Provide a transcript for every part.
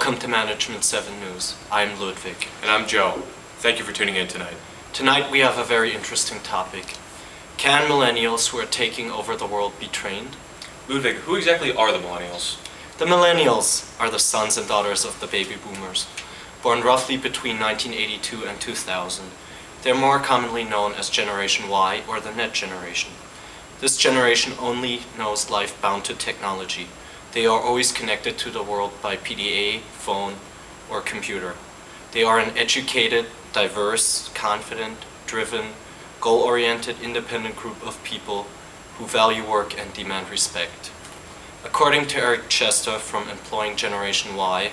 Welcome to Management 7 News. I'm Ludwig. And I'm Joe. Thank you for tuning in tonight. Tonight we have a very interesting topic. Can millennials who are taking over the world be trained? Ludwig, who exactly are the millennials? The millennials are the sons and daughters of the baby boomers, born roughly between 1982 and 2000. They're more commonly known as Generation Y or the Net Generation. This generation only knows life bound to technology. They are always connected to the world by PDA, phone, or computer. They are an educated, diverse, confident, driven, goal-oriented, independent group of people who value work and demand respect. According to Eric Chester from Employing Generation Y,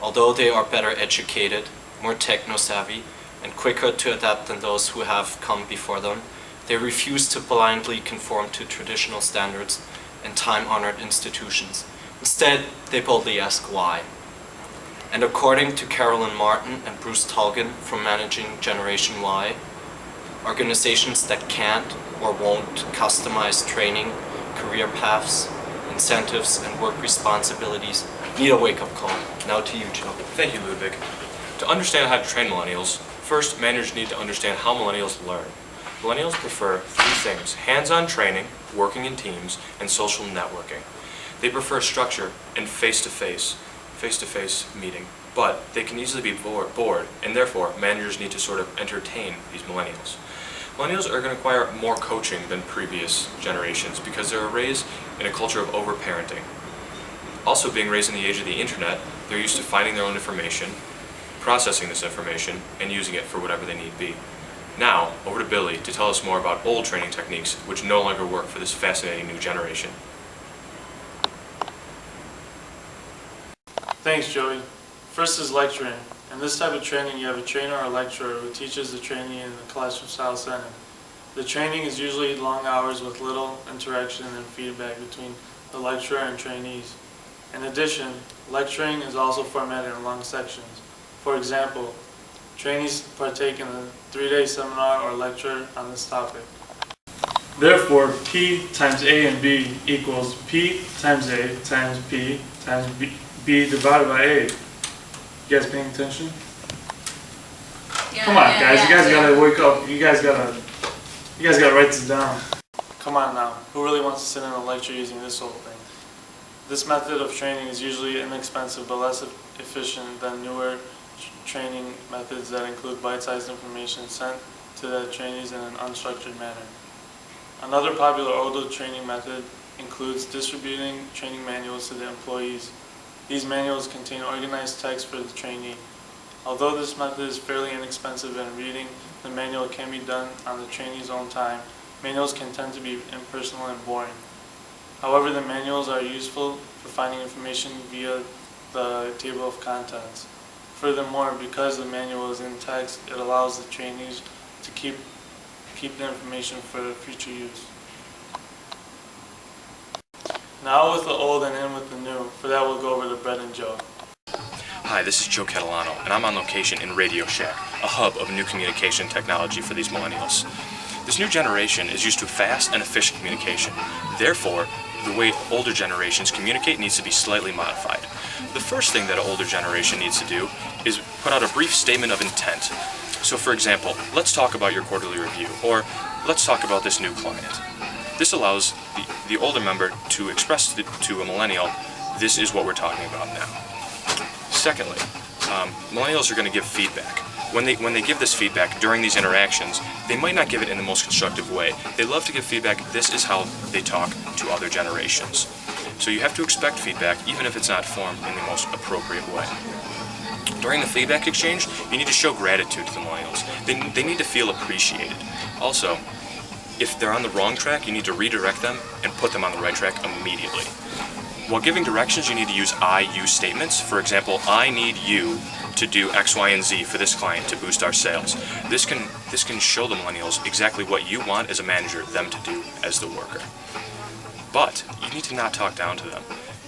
although they are better educated, more techno-savvy, and quicker to adapt than those who have come before them, they refuse to blindly conform to traditional standards and time-honored institutions. Instead, they boldly ask why. And according to Carolyn Martin and Bruce Tolgan from Managing Generation Y, organizations that can't or won't customize training, career paths, incentives, and work responsibilities need a wake-up call. Now to you, Joe. Thank you, Ludwig. To understand how to train millennials, first managers need to understand how millennials learn. Millennials prefer three things: hands-on training, working in teams, and social networking. They prefer structure and face-to-face meeting, but they can easily be bored, and therefore managers need to sort of entertain these millennials. Millennials are going to require more coaching than previous generations because they're raised in a culture of over-parenting. Also, being raised in the age of the internet, they're used to finding their own information, processing this information, and using it for whatever they need be. Now, over to Billy to tell us more about old training techniques which no longer work for this fascinating new generation. Thanks, Joey. First is lecturing. In this type of training, you have a trainer or lecturer who teaches the trainee in a classroom-style setting. The training is usually long hours with little interaction and feedback between the lecturer and trainees. In addition, lecturing is also formatted in long sections. For example, trainees partake in a 3-day seminar or lecture on this topic. Therefore, P times A and B equals P times A times P times B divided by A. You guys paying attention? Yeah, Come on, guys. You guys gotta wake up. You guys gotta write this down. Come on now. Who really wants to sit in a lecture using this whole thing? This method of training is usually inexpensive but less efficient than newer training methods that include bite-sized information sent to the trainees in an unstructured manner. Another popular older training method includes distributing training manuals to the employees. These manuals contain organized text for the trainee. Although this method is fairly inexpensive and reading the manual can be done on the trainee's own time, manuals can tend to be impersonal and boring. However, the manuals are useful for finding information via the table of contents. Furthermore, because the manual is in text, it allows the trainees to keep the information for future use. Now with the old and in with the new. For that, we'll go over to Brett and Joe. Hi, this is Joe Catalano, and I'm on location in Radio Shack, a hub of new communication technology for these millennials. This new generation is used to fast and efficient communication. Therefore, the way older generations communicate needs to be slightly modified. The first thing that an older generation needs to do is put out a brief statement of intent. So for example, let's talk about your quarterly review, or let's talk about this new client. This allows the older member to express to a millennial, this is what we're talking about now. Secondly, millennials are going to give feedback. When they give this feedback during these interactions, they might not give it in the most constructive way. They love to give feedback, this is how they talk to other generations. So you have to expect feedback, even if it's not formed in the most appropriate way. During the feedback exchange, you need to show gratitude to the millennials. They need to feel appreciated. Also, if they're on the wrong track, you need to redirect them and put them on the right track immediately. While giving directions, you need to use I-you statements. For example, I need you to do X, Y, and Z for this client to boost our sales. This can show the millennials exactly what you want as a manager them to do as the worker. But you need to not talk down to them,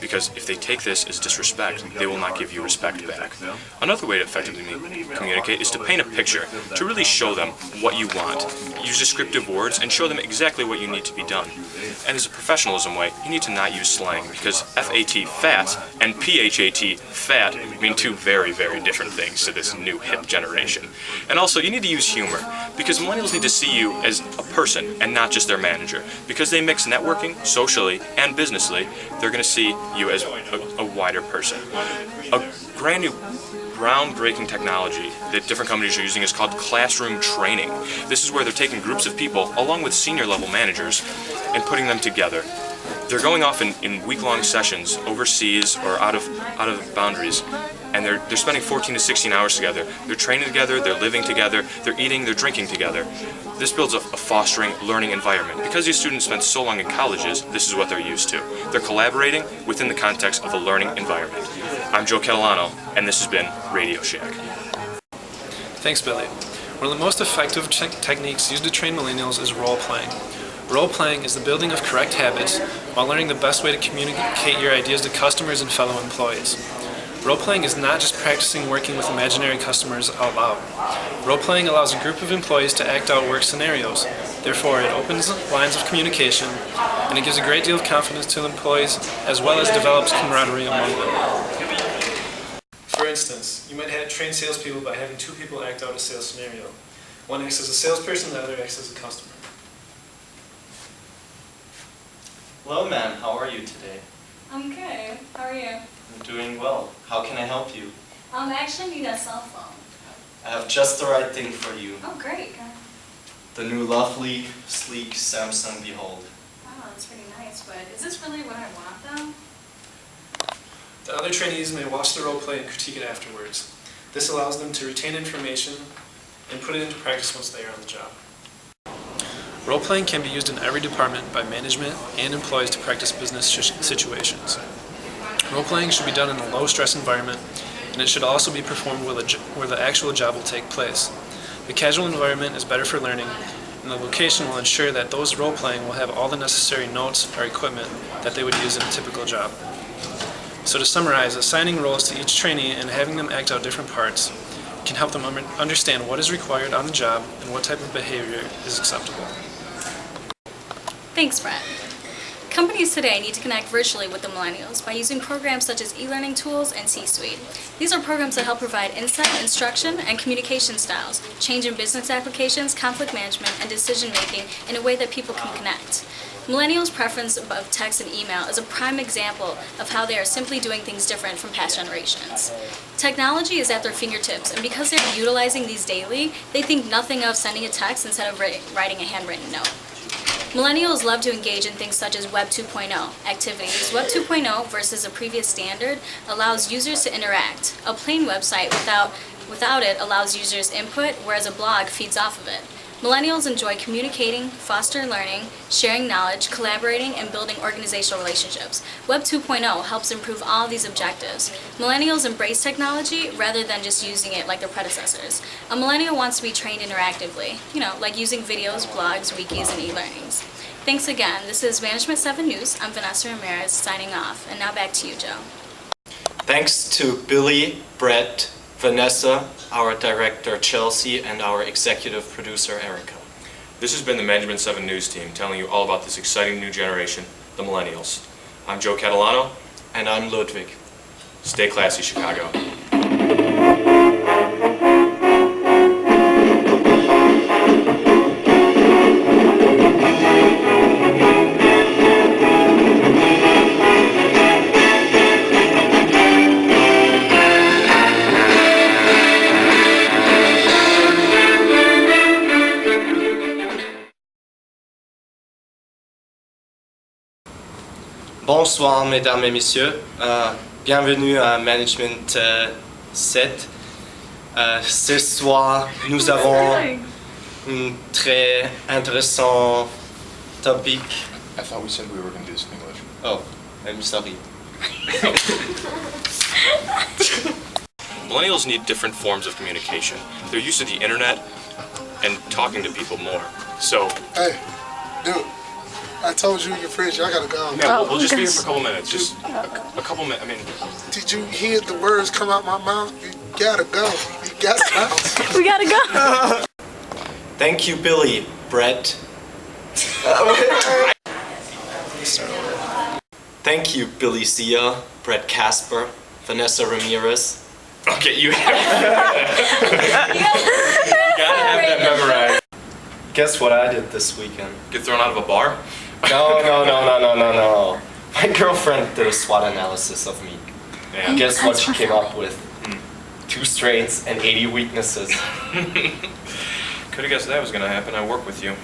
because if they take this as disrespect, they will not give you respect back. Another way to effectively communicate is to paint a picture, to really show them what you want. Use descriptive words and show them exactly what you need to be done. And as a professionalism way, you need to not use slang, because FAT, fat, and PHAT, fat, mean two very, very different things to this new hip generation. And also, you need to use humor, because millennials need to see you as a person and not just their manager. Because they mix networking, socially, and businessly, they're going to see you as a wider person. A brand new groundbreaking technology that different companies are using is called classroom training. This is where they're taking groups of people, along with senior level managers, and putting them together. They're going off in week-long sessions overseas or out of boundaries, and they're spending 14 to 16 hours together. They're training together, they're living together, they're eating, they're drinking together. This builds a fostering learning environment. Because these students spent so long in colleges, this is what they're used to. They're collaborating within the context of a learning environment. I'm Joe Catalano, and this has been Radio Shack. Thanks, Billy. One of the most effective techniques used to train millennials is role-playing. Role-playing is the building of correct habits while learning the best way to communicate your ideas to customers and fellow employees. Role-playing is not just practicing working with imaginary customers out loud. Role-playing allows a group of employees to act out work scenarios. Therefore, it opens lines of communication, and it gives a great deal of confidence to the employees, as well as develops camaraderie among them. For instance, you might train salespeople by having two people act out a sales scenario. One acts as a salesperson, the other acts as a customer. Hello, Mann. How are you today? I'm good. How are you? I'm doing well. How can I help you? I actually need a cell phone. I have just the right thing for you. Oh, great. The new lovely, sleek Samsung Behold. Wow, that's pretty nice, but is this really what I want, though? The other trainees may watch the role play and critique it afterwards. This allows them to retain information and put it into practice once they are on the job. Role-playing can be used in every department by management and employees to practice business situations. Role-playing should be done in a low-stress environment, and it should also be performed where the actual job will take place. The casual environment is better for learning, and the location will ensure that those role-playing will have all the necessary notes or equipment that they would use in a typical job. So to summarize, assigning roles to each trainee and having them act out different parts can help them understand what is required on the job and what type of behavior is acceptable. Thanks, Brett. Companies today need to connect virtually with the millennials by using programs such as e-learning tools and C-Suite. These are programs that help provide insight, instruction, and communication styles, change in business applications, conflict management, and decision-making in a way that people can connect. Millennials' preference of text and email is a prime example of how they are simply doing things different from past generations. Technology is at their fingertips, and because they're utilizing these daily, they think nothing of sending a text instead of writing a handwritten note. Millennials love to engage in things such as Web 2.0 activities. Web 2.0 versus a previous standard allows users to interact. A plain website without it allows users input, whereas a blog feeds off of it. Millennials enjoy communicating, fostering learning, sharing knowledge, collaborating, and building organizational relationships. Web 2.0 helps improve all of these objectives. Millennials embrace technology rather than just using it like their predecessors. A millennial wants to be trained interactively, like using videos, blogs, wikis, and e-learnings. Thanks again. This is Management 7 News. I'm Vanessa Ramirez signing off. And now back to you, Joe. Thanks to Billy, Brett, Vanessa, our director Chelsea, and our executive producer Erica. This has been the Management 7 News team telling you all about this exciting new generation, the millennials. I'm Joe Catalano. And I'm Ludwig. Stay classy, Chicago. Bonsoir mesdames et messieurs, bienvenue à Management 7. Ce soir, nous avons un très intéressant topic. I thought we said we were going to do this in English. Oh, I'm sorry. Millennials need different forms of communication. They're used to the internet and talking to people more. So, Hey, dude, I told you and your friends, y'all gotta go. Yeah, we'll just be here for a couple minutes. Just a couple minutes. I mean, Did you hear the words come out my mouth? You gotta go. You gotta go. We gotta go. Thank you, Billy, Brett. Thank you, Billy Ziya, Brett Kasper, Vanessa Ramirez. okay, you gotta have that memorized. Guess what I did this weekend? Get thrown out of a bar? No. My girlfriend did a SWOT analysis of me. Yeah. Guess what she came up with? 2 strengths and 80 weaknesses. Could have guessed that was gonna happen. I work with you.